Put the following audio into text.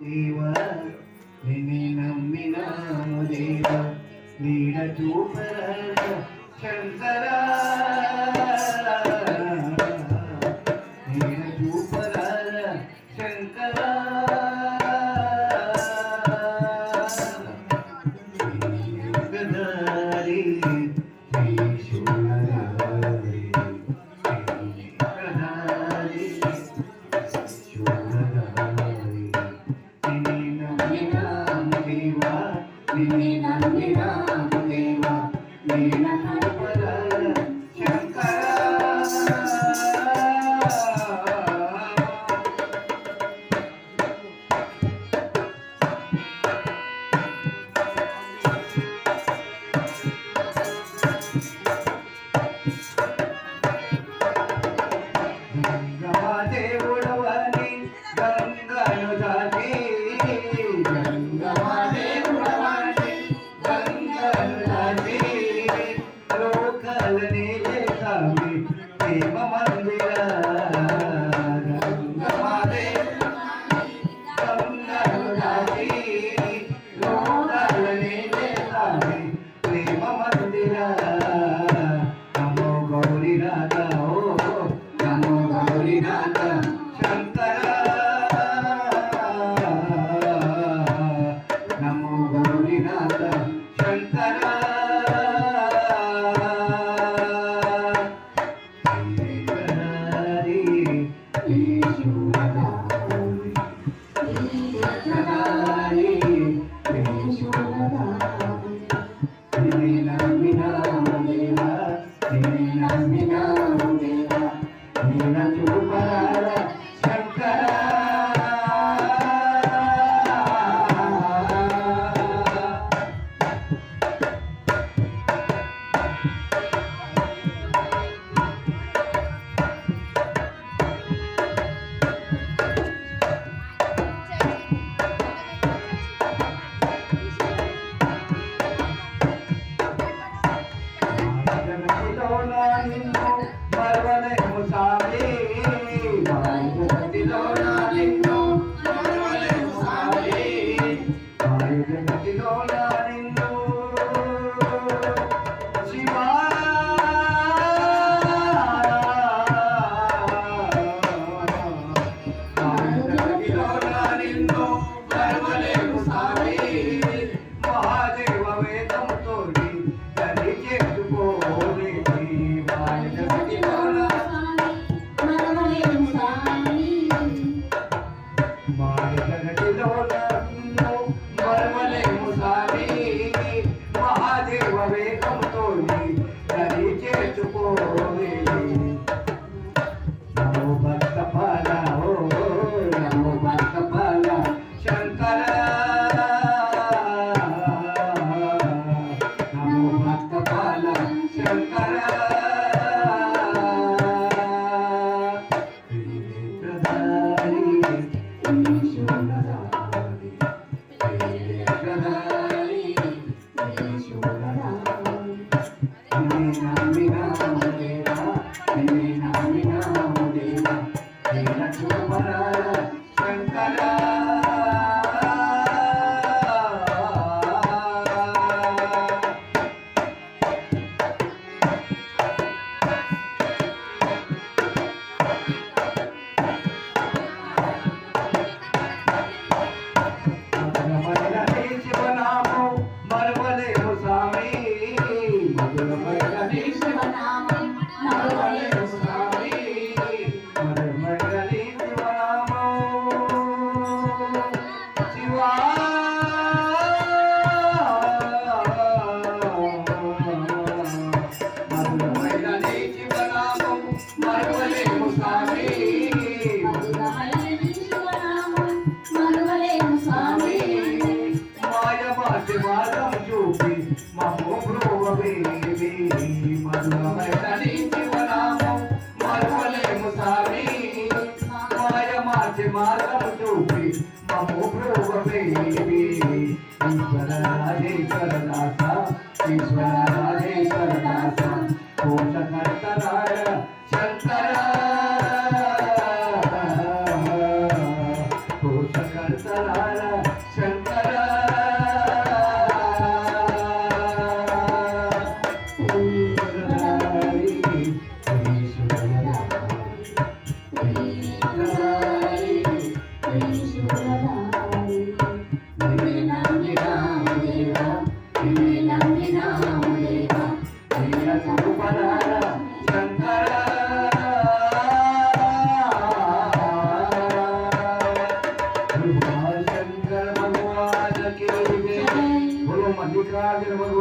దేవా నిన్నే నమ్మినాము దేవా నీడ చూపరా శంకరా నీడ చూపరా శంకరా గదారి ఈశ్వరారి గదారి ఈశ్వరారి నిన్నే నమ్మినాము దేవా నిన్నే నమ్మినాము దేవా నీడ చూపరా శంకరా దేవుడవని గంగను దాటి గంగమాదేవుడవని గంగను దాటి లోకాలని లేకామి ప్రేమ మందిర గంగమాదేవుడవని గంగను దాటి లోకాలని లేకామి ప్రేమ మందిర నమో గౌరీనాథ ఓ నమో గౌరీనాథ శంకరా నమో గౌరీనాథ శంకరా నిన్ను మరవలేము సామి జగతిలోన నిన్ను మరవలేము సామి జగతిలోన నిన్ను శివా జగతిలోన నిన్ను మరవలేము సామి మహాదేవ వేదంతో తల్లి చేసుకోలే మహాదేవ వేగంతో నది చేసుకోలే నమో భక్త పాల ఓ నమో భక్త పాల శంకర నమో భక్త పాల శంకర शंकरा मल्लिकार्जुन भगवान